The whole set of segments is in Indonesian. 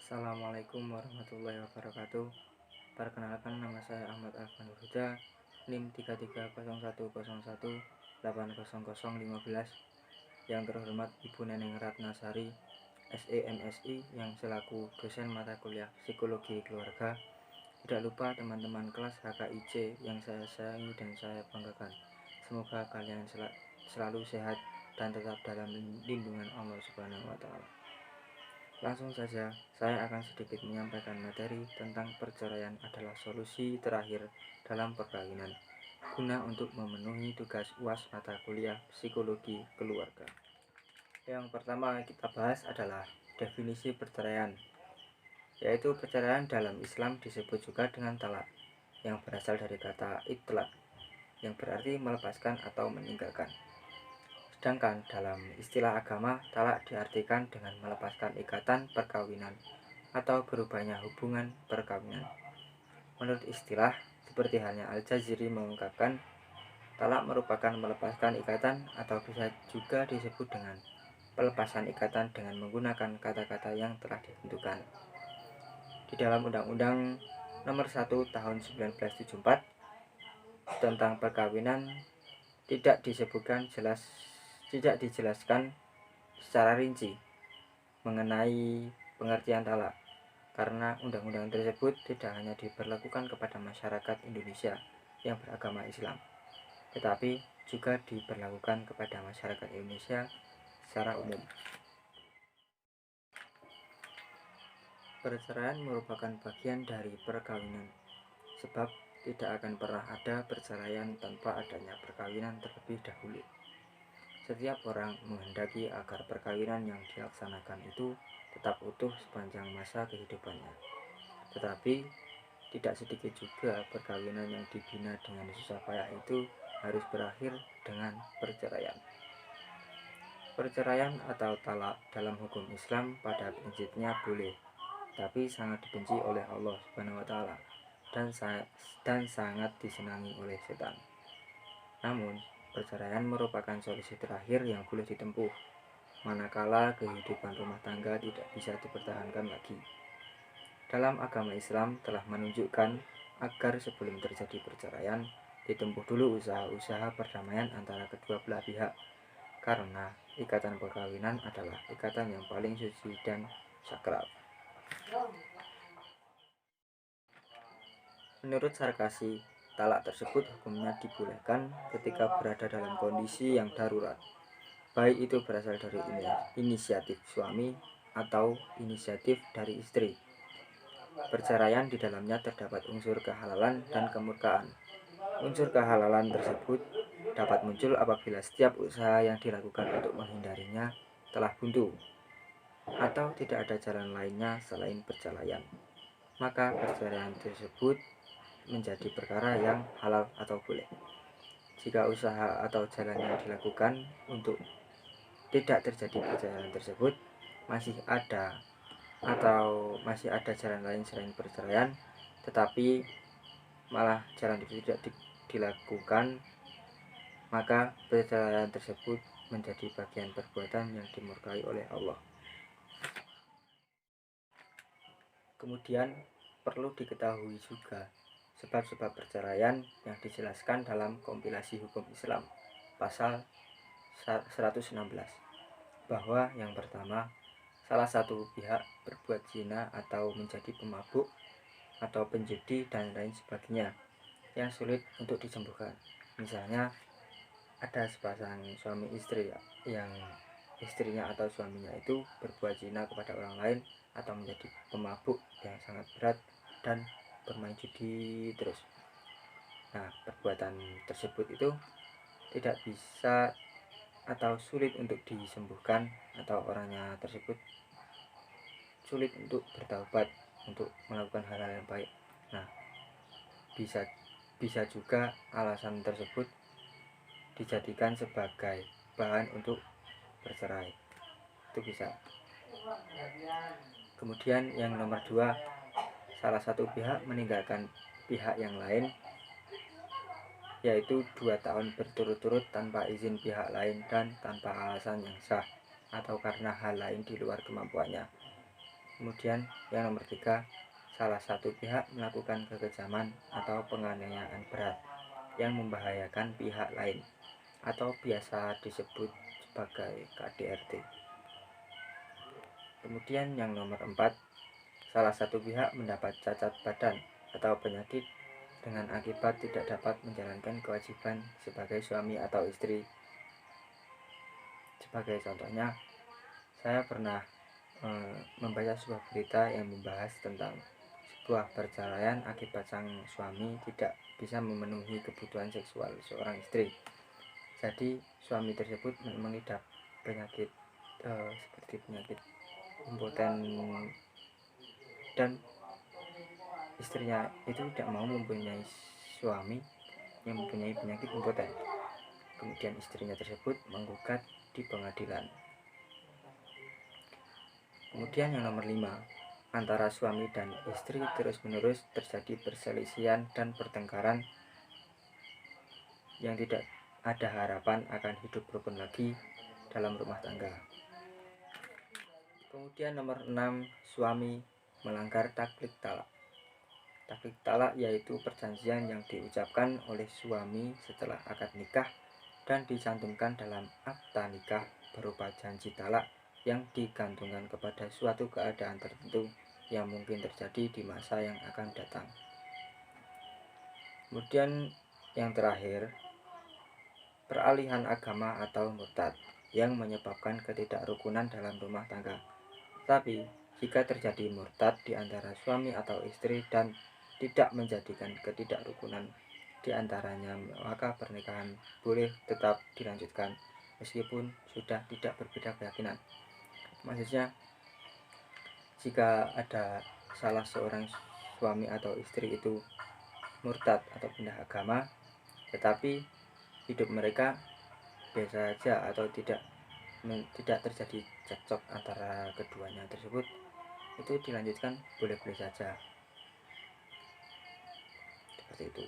Assalamualaikum warahmatullahi wabarakatuh. Perkenalkan, nama saya Ahmad Alvan Huda, NIM 3301018015. Yang terhormat Ibu Neneng Ratnasari, SEMSI, yang selaku dosen mata kuliah Psikologi Keluarga. Tidak lupa teman-teman kelas HKIC yang saya sayangi dan saya banggakan. Semoga kalian selalu sehat dan tetap dalam lindungan Allah Subhanahu wa Ta'ala. Langsung saja, saya akan sedikit menyampaikan materi tentang perceraian adalah solusi terakhir dalam perkawinan, guna untuk memenuhi tugas UAS mata kuliah Psikologi Keluarga. Yang pertama kita bahas adalah definisi perceraian, yaitu perceraian dalam Islam disebut juga dengan talak, yang berasal dari kata itlaq, yang berarti melepaskan atau meninggalkan. Sedangkan dalam istilah agama, talak diartikan dengan melepaskan ikatan perkawinan atau berubahnya hubungan perkawinan. Menurut istilah, seperti halnya Al-Jazari mengungkapkan, talak merupakan melepaskan ikatan atau bisa juga disebut dengan pelepasan ikatan dengan menggunakan kata-kata yang telah ditentukan. Di dalam Undang-Undang Nomor 1 Tahun 1974 tentang perkawinan tidak dijelaskan secara rinci mengenai pengertian talak, karena undang-undang tersebut tidak hanya diberlakukan kepada masyarakat Indonesia yang beragama Islam, tetapi juga diberlakukan kepada masyarakat Indonesia secara umum. Perceraian merupakan bagian dari perkawinan, sebab tidak akan pernah ada perceraian tanpa adanya perkawinan terlebih dahulu. Setiap orang menghendaki agar perkawinan yang dilaksanakan itu tetap utuh sepanjang masa kehidupannya. Tetapi tidak sedikit juga perkawinan yang dibina dengan susah payah itu harus berakhir dengan perceraian. Perceraian atau talak dalam hukum Islam pada prinsipnya boleh, tapi sangat dibenci oleh Allah Subhanahu wa Ta'ala dan sangat disenangi oleh setan. Namun, perceraian merupakan solusi terakhir yang boleh ditempuh manakala kehidupan rumah tangga tidak bisa dipertahankan lagi. Dalam agama Islam telah menunjukkan agar sebelum terjadi perceraian ditempuh dulu usaha-usaha perdamaian antara kedua belah pihak, karena ikatan perkawinan adalah ikatan yang paling suci dan sakral. Menurut Sarkasi, talak tersebut hukumnya dibolehkan ketika berada dalam kondisi yang darurat, baik itu berasal dari inisiatif suami atau inisiatif dari istri. Perceraian di dalamnya terdapat unsur kehalalan dan kemurkaan. Unsur kehalalan tersebut dapat muncul apabila setiap usaha yang dilakukan untuk menghindarinya telah buntu atau tidak ada jalan lainnya selain perceraian. Maka perceraian tersebut menjadi perkara yang halal atau boleh. Jika usaha atau jalan yang dilakukan untuk tidak terjadi perceraian tersebut masih ada jalan lain selain perceraian, tetapi malah jalan itu tidak dilakukan, maka perceraian tersebut menjadi bagian perbuatan yang dimurkai oleh Allah. Kemudian perlu diketahui juga sebab-sebab perceraian yang dijelaskan dalam kompilasi hukum Islam pasal 116, bahwa yang pertama, salah satu pihak berbuat zina atau menjadi pemabuk atau penjudi dan lain sebagainya yang sulit untuk disembuhkan. Misalnya ada sepasang suami istri yang istrinya atau suaminya itu berbuat zina kepada orang lain atau menjadi pemabuk yang sangat berat dan bermain judi terus. Nah, perbuatan tersebut itu tidak bisa atau sulit untuk disembuhkan, atau orangnya tersebut sulit untuk bertaubat, untuk melakukan hal-hal yang baik. Nah, bisa juga alasan tersebut dijadikan sebagai bahan untuk bercerai. Itu bisa. Kemudian yang nomor 2, salah satu pihak meninggalkan pihak yang lain, yaitu 2 tahun berturut-turut tanpa izin pihak lain dan tanpa alasan yang sah atau karena hal lain di luar kemampuannya. Kemudian yang nomor 3, salah satu pihak melakukan kekejaman atau penganiayaan berat yang membahayakan pihak lain atau biasa disebut sebagai KDRT. Kemudian yang nomor 4, salah satu pihak mendapat cacat badan atau penyakit dengan akibat tidak dapat menjalankan kewajiban sebagai suami atau istri. Sebagai contohnya, saya pernah membaca sebuah berita yang membahas tentang sebuah perceraian akibat sang suami tidak bisa memenuhi kebutuhan seksual seorang istri. Jadi suami tersebut mengidap penyakit seperti penyakit impoten, dan istrinya itu tidak mau mempunyai suami yang mempunyai penyakit impoten. Kemudian istrinya tersebut menggugat di pengadilan. Kemudian yang nomor 5, antara suami dan istri terus-menerus terjadi perselisihan dan pertengkaran yang tidak ada harapan akan hidup rukun lagi dalam rumah tangga. Kemudian nomor 6, suami melanggar taklid talak. Taklid talak yaitu perjanjian yang diucapkan oleh suami setelah akad nikah dan dicantumkan dalam akta nikah berupa janji talak yang digantungkan kepada suatu keadaan tertentu yang mungkin terjadi di masa yang akan datang. Kemudian yang terakhir, peralihan agama atau murtad yang menyebabkan ketidakrukunan dalam rumah tangga. Tapi jika terjadi murtad di antara suami atau istri dan tidak menjadikan ketidakrukunan di antaranya, maka pernikahan boleh tetap dilanjutkan meskipun sudah tidak berbeda keyakinan. Maksudnya, jika ada salah seorang suami atau istri itu murtad atau pindah agama, tetapi hidup mereka biasa saja atau tidak terjadi cekcok antara keduanya tersebut, itu dilanjutkan boleh-boleh saja. Seperti itu.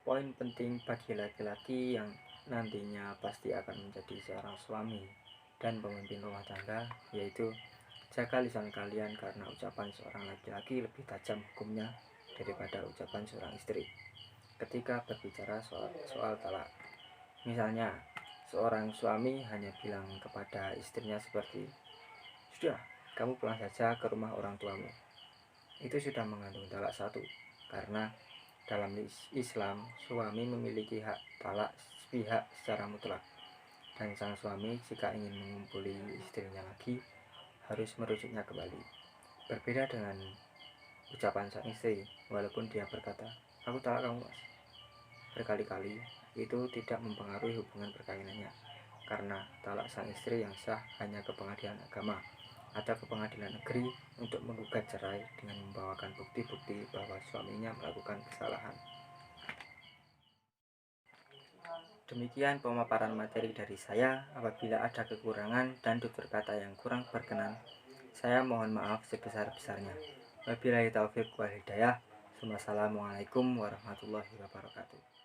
Poin penting bagi laki-laki yang nantinya pasti akan menjadi seorang suami dan pemimpin rumah tangga, yaitu jaga lisan kalian karena ucapan seorang laki-laki lebih tajam hukumnya daripada ucapan seorang istri ketika berbicara soal talak. Misalnya, seorang suami hanya bilang kepada istrinya seperti, "Sudah, kamu pulang saja ke rumah orang tuamu." Itu sudah mengandung talak satu, karena dalam Islam, suami memiliki hak talak sepihak secara mutlak, dan sang suami jika ingin mengumpuli istrinya lagi harus merujuknya kembali. Berbeda dengan ucapan sang istri, walaupun dia berkata, "Aku talak kamu, Mas," berkali-kali, itu tidak mempengaruhi hubungan perkawinannya, karena talak sang istri yang sah hanya ke pengadilan agama atau ke pengadilan negeri untuk menggugat cerai dengan membawakan bukti-bukti bahwa suaminya melakukan kesalahan. Demikian pemaparan materi dari saya. Apabila ada kekurangan dan tutur kata yang kurang berkenan, saya mohon maaf sebesar-besarnya. Wabillahi taufiq wal hidayah. Wassalamualaikum warahmatullahi wabarakatuh.